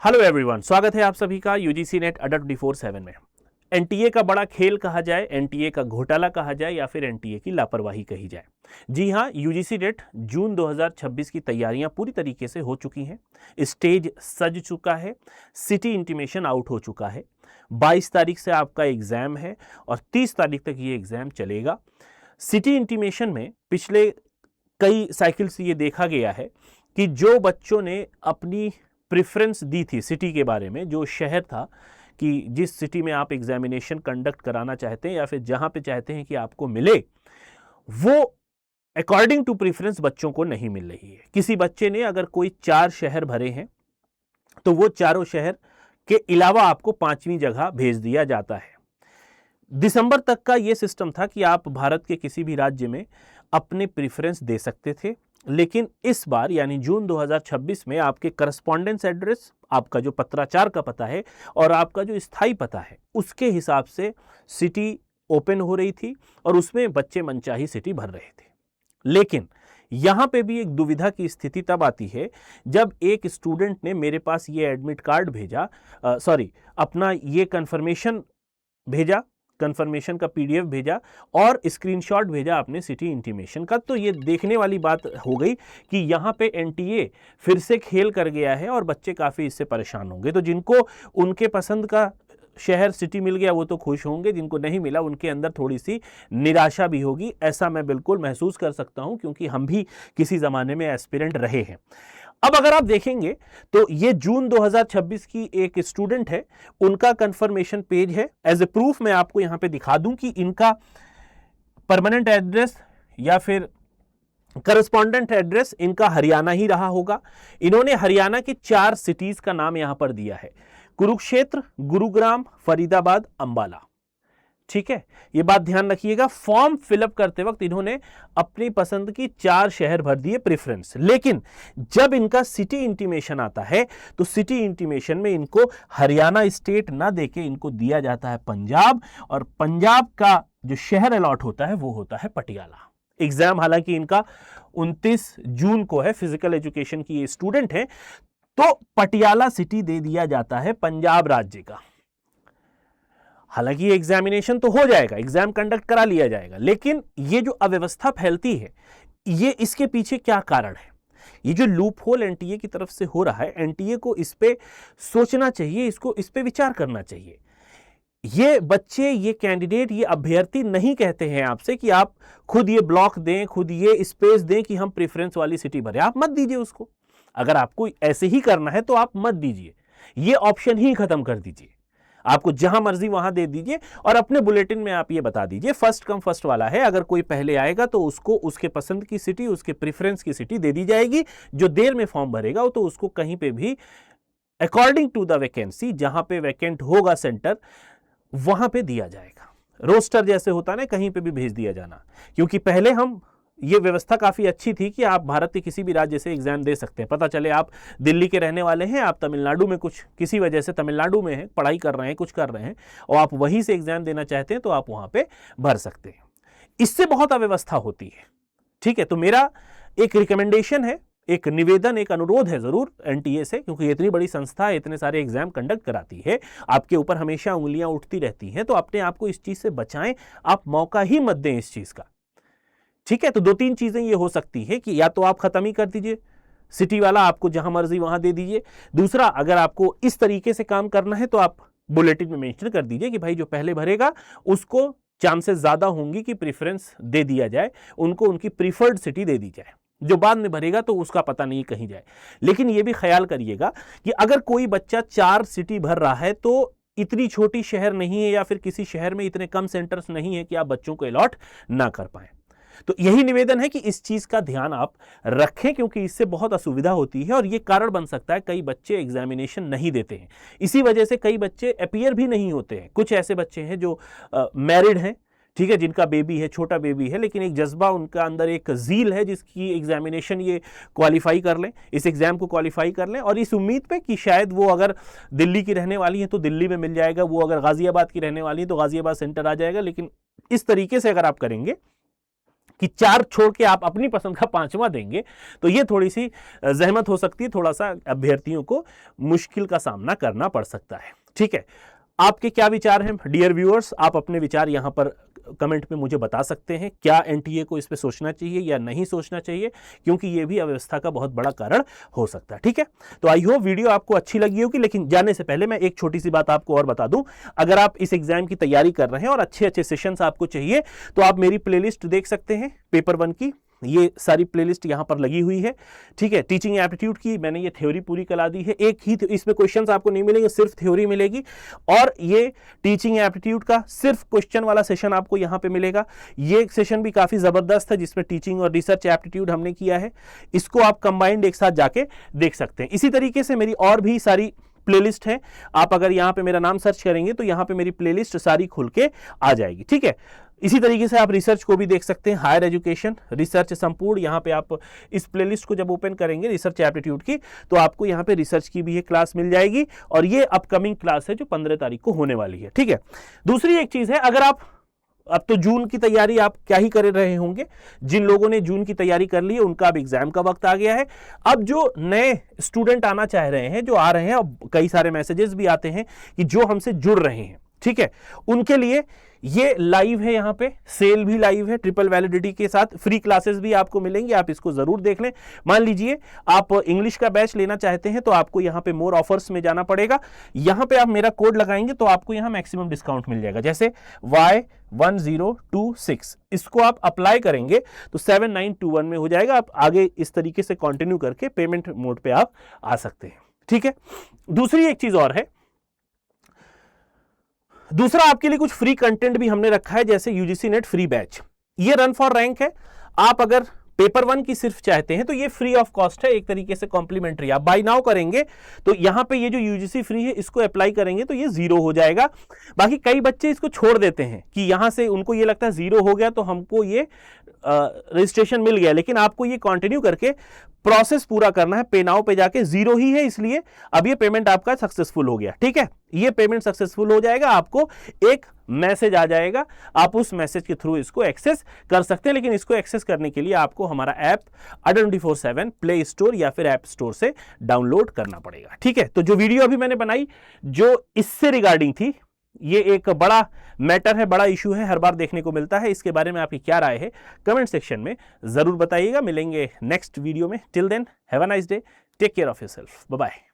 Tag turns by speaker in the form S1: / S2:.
S1: Hello everyone, स्वागत है आप सभी का यूजीसी नेट अड्डा 24/7 में। एनटीए का बड़ा खेल कहा जाए, एनटीए का घोटाला कहा जाए या फिर एनटीए की लापरवाही कही जाए। जी हां, यूजीसी नेट जून 2026 की तैयारियां पूरी तरीके से हो चुकी हैं। स्टेज सज चुका है, सिटी इंटीमेशन आउट हो चुका है। 22 तारीख से आपका एग्जाम है और 30 तारीख तक ये एग्जाम चलेगा। सिटी इंटीमेशन में पिछले कई साइकिल से ये देखा गया है कि जो बच्चों ने अपनी प्रेफरेंस दी थी सिटी के बारे में, जो शहर था कि जिस सिटी में आप एग्जामिनेशन कंडक्ट कराना चाहते हैं या फिर जहां पे चाहते हैं कि आपको मिले, वो अकॉर्डिंग टू प्रेफरेंस बच्चों को नहीं मिल रही है। किसी बच्चे ने अगर कोई 4 शहर भरे हैं तो वो चारों शहर के अलावा आपको 5वीं जगह भेज दिया जाता है। दिसंबर तक का ये सिस्टम था कि आप भारत के किसी भी राज्य में अपने प्रेफरेंस दे सकते थे, लेकिन इस बार यानी जून 2026 में आपके करस्पॉन्डेंस एड्रेस, आपका जो पत्राचार का पता है और आपका जो स्थायी पता है, उसके हिसाब से सिटी ओपन हो रही थी और उसमें बच्चे मनचाही सिटी भर रहे थे। लेकिन यहां पे भी एक दुविधा की स्थिति तब आती है जब एक स्टूडेंट ने मेरे पास ये एडमिट कार्ड भेजा, अपना ये कंफर्मेशन का पीडीएफ भेजा और स्क्रीनशॉट भेजा अपने सिटी इंटीमेशन का। तो ये देखने वाली बात हो गई कि यहाँ पे एनटीए फिर से खेल कर गया है और बच्चे काफ़ी इससे परेशान होंगे। तो जिनको उनके पसंद का शहर सिटी मिल गया वो तो खुश होंगे, जिनको नहीं मिला उनके अंदर थोड़ी सी निराशा भी होगी। ऐसा मैं बिल्कुल महसूस कर सकता हूँ, क्योंकि हम भी किसी ज़माने में एस्पिरेंट रहे हैं। अब अगर आप देखेंगे तो ये जून 2026 की एक स्टूडेंट है, उनका कंफर्मेशन पेज है। एज ए प्रूफ मैं आपको यहां पे दिखा दूं कि इनका परमानेंट एड्रेस या फिर करस्पॉन्डेंट एड्रेस इनका हरियाणा ही रहा होगा। इन्होंने हरियाणा की 4 सिटीज का नाम यहां पर दिया है: कुरुक्षेत्र, गुरुग्राम, फरीदाबाद, अंबाला। ठीक है, ये बात ध्यान रखिएगा। फॉर्म फिलअप करते वक्त इन्होंने अपनी पसंद की 4 शहर भर दिए प्रेफरेंस, लेकिन जब इनका सिटी इंटीमेशन आता है तो सिटी इंटीमेशन में इनको हरियाणा स्टेट ना देके इनको दिया जाता है पंजाब, और पंजाब का जो शहर अलॉट होता है वो होता है पटियाला। एग्जाम हालांकि इनका 29 जून को है, फिजिकल एजुकेशन की ये स्टूडेंट है, तो पटियाला सिटी दे दिया जाता है पंजाब राज्य का। हालांकि एग्जामिनेशन तो हो जाएगा, एग्जाम कंडक्ट करा लिया जाएगा, लेकिन ये जो अव्यवस्था फैलती है, ये इसके पीछे क्या कारण है? ये जो लूप होल एनटीए की तरफ से हो रहा है, एनटीए को इस पे सोचना चाहिए, इसको इस पे विचार करना चाहिए। ये बच्चे, ये कैंडिडेट, ये अभ्यर्थी नहीं कहते हैं आपसे कि आप खुद ये ब्लॉक दें, खुद ये स्पेस दें कि हम प्रेफरेंस वाली सिटी भरें। आप मत दीजिए उसको। अगर आपको ऐसे ही करना है तो आप मत दीजिए, ये ऑप्शन ही खत्म कर दीजिए। आपको जहां मर्जी वहां दे दीजिए और अपने बुलेटिन में आप ये बता दीजिए फर्स्ट कम फर्स्ट वाला है। अगर कोई पहले आएगा तो उसको उसके पसंद की सिटी, उसके प्रेफरेंस की सिटी दे दी जाएगी। जो देर में फॉर्म भरेगा तो उसको कहीं पे भी अकॉर्डिंग टू द वैकेंसी, जहां पे वैकेंट होगा सेंटर, वहां पे दिया जाएगा। रोस्टर जैसे होता है ना, कहीं पे भी भेज दिया जाना। क्योंकि पहले हम ये व्यवस्था काफ़ी अच्छी थी कि आप भारत के किसी भी राज्य से एग्जाम दे सकते हैं। पता चले आप दिल्ली के रहने वाले हैं, आप तमिलनाडु में कुछ किसी वजह से तमिलनाडु में हैं, पढ़ाई कर रहे हैं, कुछ कर रहे हैं, और आप वहीं से एग्जाम देना चाहते हैं तो आप वहाँ पे भर सकते हैं। इससे बहुत अव्यवस्था होती है। ठीक है, तो मेरा एक रिकमेंडेशन है, एक निवेदन, एक अनुरोध है जरूर एनटीए से, क्योंकि इतनी बड़ी संस्था है, इतने सारे एग्जाम कंडक्ट कराती है, आपके ऊपर हमेशा उंगलियां उठती रहती हैं, तो अपने आप को इस चीज़ से बचाएं। आप मौका ही मत दें इस चीज़ का। ठीक है, तो 2-3 चीजें ये हो सकती है कि या तो आप खत्म ही कर दीजिए सिटी वाला, आपको जहां मर्जी वहां दे दीजिए। दूसरा, अगर आपको इस तरीके से काम करना है तो आप बुलेटिन में मेंशन कर दीजिए कि भाई जो पहले भरेगा उसको चांसेस ज्यादा होंगी कि प्रेफरेंस दे दिया जाए, उनको उनकी प्रीफर्ड सिटी दे दी जाए। जो बाद में भरेगा तो उसका पता नहीं कहीं जाए। लेकिन यह भी ख्याल करिएगा कि अगर कोई बच्चा 4 सिटी भर रहा है तो इतनी छोटी शहर नहीं है या फिर किसी शहर में इतने कम सेंटर्स नहीं है कि आप बच्चों को अलॉट ना कर पाए। तो यही निवेदन है कि इस चीज का ध्यान आप रखें, क्योंकि इससे बहुत असुविधा होती है और ये कारण बन सकता है कई बच्चे एग्जामिनेशन नहीं देते हैं। इसी वजह से कई बच्चे अपीयर भी नहीं होते हैं। कुछ ऐसे बच्चे हैं जो मैरिड हैं, ठीक है, जिनका बेबी है, छोटा बेबी है, लेकिन एक जज्बा उनका अंदर, एक जील है जिसकी एग्जामिनेशन ये क्वालिफाई कर लें, इस एग्जाम को क्वालिफाई कर लें, और इस उम्मीद पे कि शायद वो अगर दिल्ली की रहने वाली है तो दिल्ली में मिल जाएगा, वो अगर गाजियाबाद की रहने वाली है तो गाजियाबाद सेंटर आ जाएगा। लेकिन इस तरीके से अगर आप करेंगे कि 4 छोड़ के आप अपनी पसंद का 5वां देंगे, तो ये थोड़ी सी जहमत हो सकती है, थोड़ा सा अभ्यर्थियों को मुश्किल का सामना करना पड़ सकता है। ठीक है, आपके क्या विचार हैं डियर व्यूअर्स? आप अपने विचार यहां पर कमेंट में मुझे बता सकते हैं। क्या एनटीए को इस पे सोचना चाहिए या नहीं सोचना चाहिए, क्योंकि ये भी अव्यवस्था का बहुत बड़ा कारण हो सकता है। ठीक है, तो आई होप वीडियो आपको अच्छी लगी होगी, लेकिन जाने से पहले मैं एक छोटी सी बात आपको और बता दूं। अगर आप इस एग्जाम की तैयारी कर रहे हैं और अच्छे अच्छे सेशंस आपको चाहिए, तो आप मेरी प्लेलिस्ट देख सकते हैं पेपर 1 की। ये सारी प्लेलिस्ट यहां पर लगी हुई है। ठीक है, टीचिंग एप्टीट्यूड की मैंने ये थ्योरी पूरी करा दी है। एक ही इसमें क्वेश्चंस आपको नहीं मिलेंगे, सिर्फ थ्योरी मिलेगी। और ये टीचिंग एप्टीट्यूड का सिर्फ क्वेश्चन वाला सेशन आपको यहां पे मिलेगा। ये सेशन भी काफी जबरदस्त है, जिसमें टीचिंग और रिसर्च एप्टीट्यूड हमने किया है। इसको आप कंबाइंड एक साथ जाके देख सकते हैं। इसी तरीके से मेरी और भी सारी प्लेलिस्ट है। आप अगर यहां पे मेरा नाम सर्च करेंगे तो यहां पे मेरी प्लेलिस्ट सारी खुल के आ जाएगी। ठीक है, इसी तरीके से आप रिसर्च को भी देख सकते हैं। हायर एजुकेशन रिसर्च संपूर्ण, यहाँ पे आप इस प्लेलिस्ट को जब ओपन करेंगे रिसर्च एप्टीट्यूड की, तो आपको यहाँ पे रिसर्च की भी एक क्लास मिल जाएगी। और ये अपकमिंग क्लास है जो 15 तारीख को होने वाली है। ठीक है, दूसरी एक चीज है, अगर आप अब तो जून की तैयारी आप क्या ही कर रहे होंगे, जिन लोगों ने जून की तैयारी कर ली है उनका अब एग्जाम का वक्त आ गया है। अब जो नए स्टूडेंट आना चाह रहे हैं, जो आ रहे हैं, अब कई सारे मैसेजेस भी आते हैं कि जो हमसे जुड़ रहे हैं, ठीक है, उनके लिए ये लाइव है, यहाँ पे सेल भी लाइव है, ट्रिपल वैलिडिटी के साथ फ्री क्लासेस भी आपको मिलेंगी। आप इसको जरूर देख लें। मान लीजिए आप इंग्लिश का बैच लेना चाहते हैं, तो आपको यहाँ पे मोर ऑफर्स में जाना पड़ेगा। यहाँ पे आप मेरा कोड लगाएंगे तो आपको यहाँ मैक्सिमम डिस्काउंट मिल जाएगा। जैसे Y1026, इसको आप अप्लाई करेंगे तो 7921 में हो जाएगा। आप आगे इस तरीके से कंटिन्यू करके पेमेंट मोड पे आप आ सकते हैं। ठीक है, दूसरी एक चीज और है, दूसरा आपके लिए कुछ फ्री कंटेंट भी हमने रखा है, जैसे यूजीसी नेट फ्री बैच। ये रन फॉर रैंक है। आप अगर पेपर 1 की सिर्फ चाहते हैं तो ये फ्री ऑफ कॉस्ट है, एक तरीके से कॉम्प्लीमेंट्री। आप बाय नाउ करेंगे तो यहां पे ये जो यूजीसी फ्री है इसको अप्लाई करेंगे तो ये 0 हो जाएगा। बाकी कई बच्चे इसको छोड़ देते हैं कि यहां से उनको ये लगता है 0 हो गया तो हमको ये रजिस्ट्रेशन मिल गया, लेकिन आपको ये कंटिन्यू करके प्रोसेस पूरा करना है। पे नाउ पे जाके 0 ही है, इसलिए अब ये पेमेंट आपका सक्सेसफुल हो गया। ठीक है, ये पेमेंट सक्सेसफुल हो जाएगा, आपको एक मैसेज आ जाएगा, आप उस मैसेज के थ्रू इसको एक्सेस कर सकते हैं। लेकिन इसको एक्सेस करने के लिए आपको हमारा ऐप Adda24/7 प्ले स्टोर या फिर ऐप स्टोर से डाउनलोड करना पड़ेगा। ठीक है, तो जो वीडियो अभी मैंने बनाई जो इससे रिगार्डिंग थी, ये एक बड़ा मैटर है, बड़ा इशू है, हर बार देखने को मिलता है। इसके बारे में आपकी क्या राय है कमेंट सेक्शन में जरूर बताइएगा। मिलेंगे नेक्स्ट वीडियो में। Till then have a nice day, take care of yourself, bye bye.